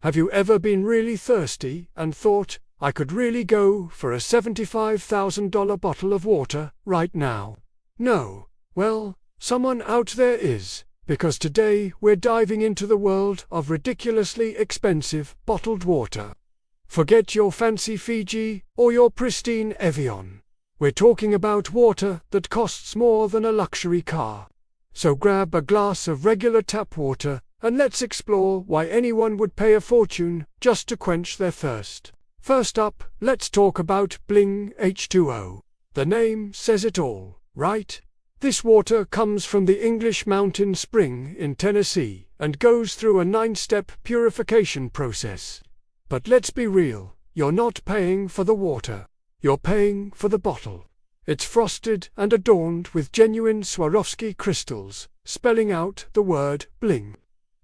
Have you ever been really thirsty and thought, I could really go for a $75,000 bottle of water right now? No. Well, someone out there is, because today we're diving into the world of ridiculously expensive bottled water. Forget your fancy Fiji or your pristine Evian. We're talking about water that costs more than a luxury car. So grab a glass of regular tap water and let's explore why anyone would pay a fortune just to quench their thirst. First up, let's talk about Bling H2O. The name says it all, right? This water comes from the English Mountain Spring in Tennessee and goes through a 9-step purification process. But let's be real, you're not paying for the water. You're paying for the bottle. It's frosted and adorned with genuine Swarovski crystals, spelling out the word bling.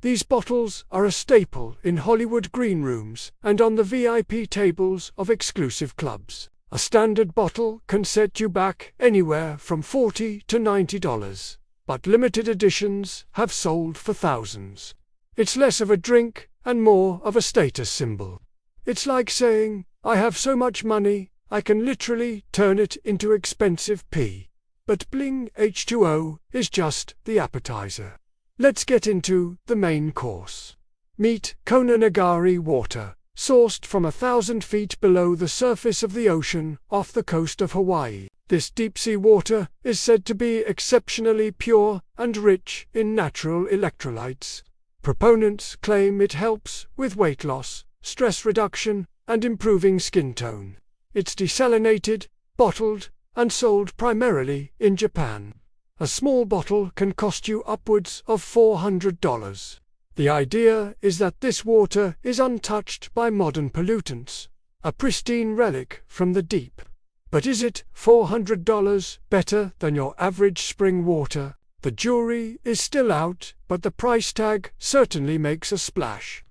These bottles are a staple in Hollywood green rooms and on the VIP tables of exclusive clubs. A standard bottle can set you back anywhere from $40 to $90, but limited editions have sold for thousands. It's less of a drink and more of a status symbol. It's like saying, I have so much money, I can literally turn it into expensive pee. But Bling H2O is just the appetizer. Let's get into the main course. Meet Konanagari water, sourced from 1,000 feet below the surface of the ocean off the coast of Hawaii. This deep-sea water is said to be exceptionally pure and rich in natural electrolytes. Proponents claim it helps with weight loss, stress reduction, and improving skin tone. It's desalinated, bottled, and sold primarily in Japan. A small bottle can cost you upwards of $400. The idea is that this water is untouched by modern pollutants, a pristine relic from the deep. But is it $400 better than your average spring water? The jury is still out, but the price tag certainly makes a splash.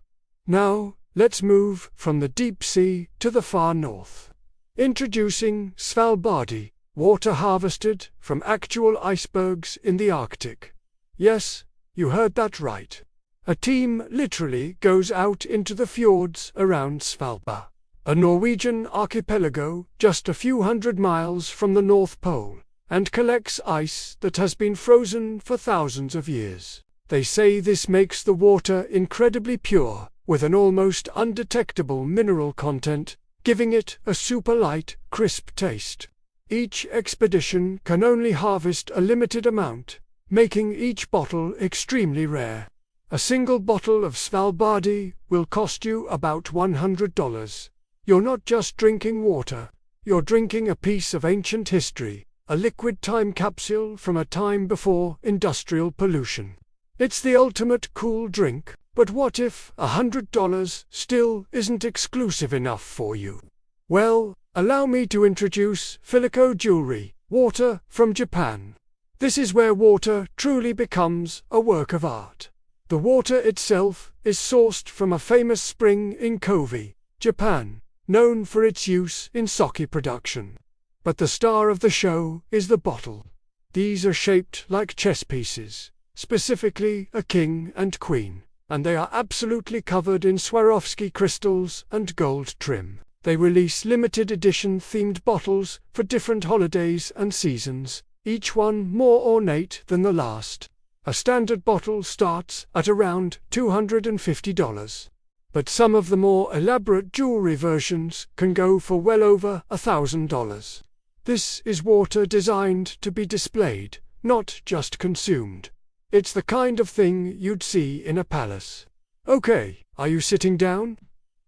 Now, let's move from the deep sea to the far north. Introducing Svalbardi, water harvested from actual icebergs in the Arctic. Yes, you heard that right. A team literally goes out into the fjords around Svalbard, a Norwegian archipelago just a few hundred miles from the North Pole, and collects ice that has been frozen for thousands of years. They say this makes the water incredibly pure, with an almost undetectable mineral content, giving it a super light, crisp taste. Each expedition can only harvest a limited amount, making each bottle extremely rare. A single bottle of Svalbardi will cost you about $100. You're not just drinking water, you're drinking a piece of ancient history, a liquid time capsule from a time before industrial pollution. It's the ultimate cool drink, but what if $100 still isn't exclusive enough for you? Well, allow me to introduce Filico Jewelry, water from Japan. This is where water truly becomes a work of art. The water itself is sourced from a famous spring in Kobe, Japan, known for its use in sake production. But the star of the show is the bottle. These are shaped like chess pieces, specifically a king and queen, and they are absolutely covered in Swarovski crystals and gold trim. They release limited edition themed bottles for different holidays and seasons, each one more ornate than the last. A standard bottle starts at around $250, but some of the more elaborate jewelry versions can go for well over $1,000. This is water designed to be displayed, not just consumed. It's the kind of thing you'd see in a palace. Okay, are you sitting down?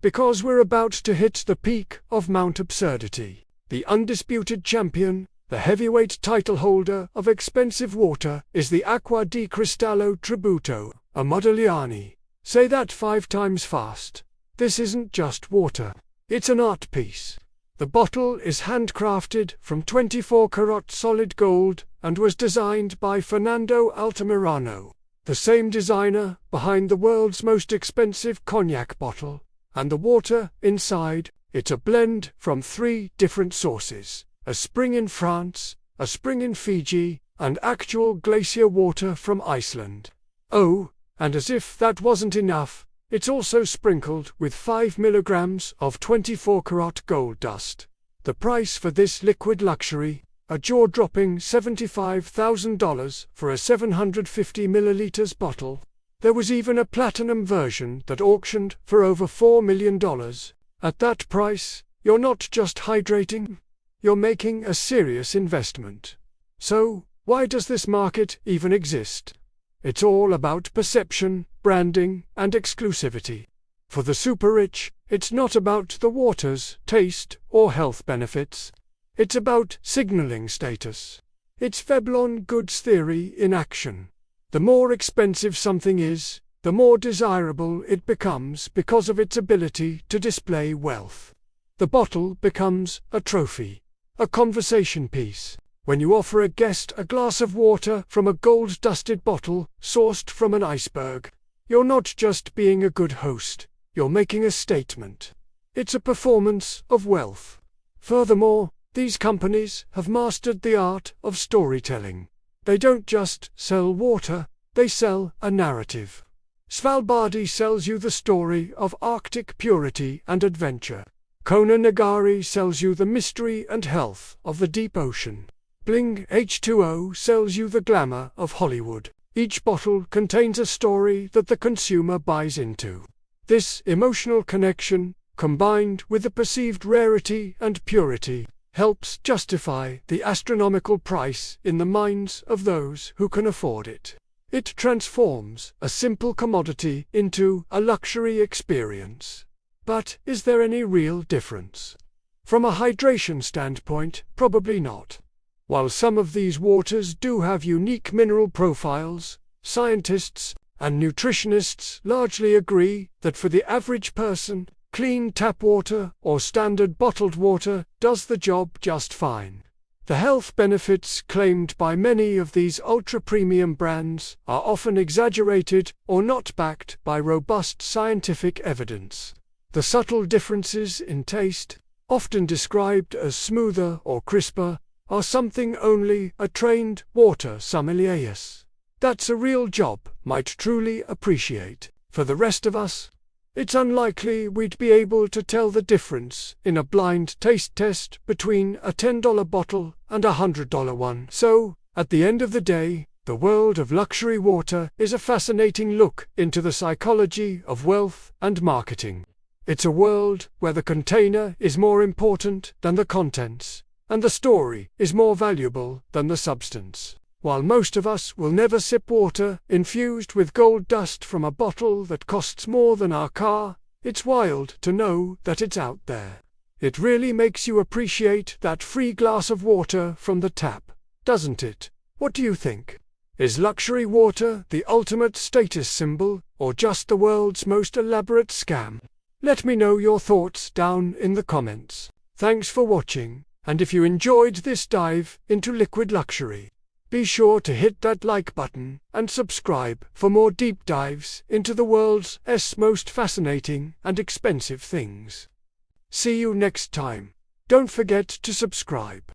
Because we're about to hit the peak of Mount Absurdity. The undisputed champion, the heavyweight title holder of expensive water, is the Acqua di Cristallo Tributo, a Modigliani. Say that 5 times fast. This isn't just water. It's an art piece. The bottle is handcrafted from 24-karat solid gold and was designed by Fernando Altamirano, the same designer behind the world's most expensive cognac bottle. And the water inside, it's a blend from 3 different sources: a spring in France, a spring in Fiji, and actual glacier water from Iceland. Oh, and as if that wasn't enough, It's also sprinkled with 5 milligrams of 24-karat gold dust. The price for this liquid luxury, a jaw-dropping $75,000 for a 750 milliliters bottle. There was even a platinum version that auctioned for over $4 million. At that price, you're not just hydrating, you're making a serious investment. So, why does this market even exist? It's all about perception, branding, and exclusivity. For the super-rich, it's not about the water's taste or health benefits. It's about signaling status. It's Veblen goods theory in action. The more expensive something is, the more desirable it becomes because of its ability to display wealth. The bottle becomes a trophy, a conversation piece. When you offer a guest a glass of water from a gold-dusted bottle sourced from an iceberg, you're not just being a good host, you're making a statement. It's a performance of wealth. Furthermore, these companies have mastered the art of storytelling. They don't just sell water, they sell a narrative. Svalbardi sells you the story of Arctic purity and adventure. Kona Nagari sells you the mystery and health of the deep ocean. Bling H2O sells you the glamour of Hollywood. Each bottle contains a story that the consumer buys into. This emotional connection, combined with the perceived rarity and purity, helps justify the astronomical price in the minds of those who can afford it. It transforms a simple commodity into a luxury experience. But is there any real difference? From a hydration standpoint, probably not. While some of these waters do have unique mineral profiles, scientists and nutritionists largely agree that for the average person, clean tap water or standard bottled water does the job just fine. The health benefits claimed by many of these ultra-premium brands are often exaggerated or not backed by robust scientific evidence. The subtle differences in taste, often described as smoother or crisper, are something only a trained water sommelier that's a real job might truly appreciate. For the rest of us, it's unlikely we'd be able to tell the difference in a blind taste test between a $10 bottle and a $100 one. So, at the end of the day, the world of luxury water is a fascinating look into the psychology of wealth and marketing. It's a world where the container is more important than the contents, and the story is more valuable than the substance. While most of us will never sip water infused with gold dust from a bottle that costs more than our car, it's wild to know that it's out there. It really makes you appreciate that free glass of water from the tap, doesn't it? What do you think? Is luxury water the ultimate status symbol, or just the world's most elaborate scam? Let me know your thoughts down in the comments. Thanks for watching. And if you enjoyed this dive into liquid luxury, be sure to hit that like button and subscribe for more deep dives into the world's most fascinating and expensive things. See you next time. Don't forget to subscribe.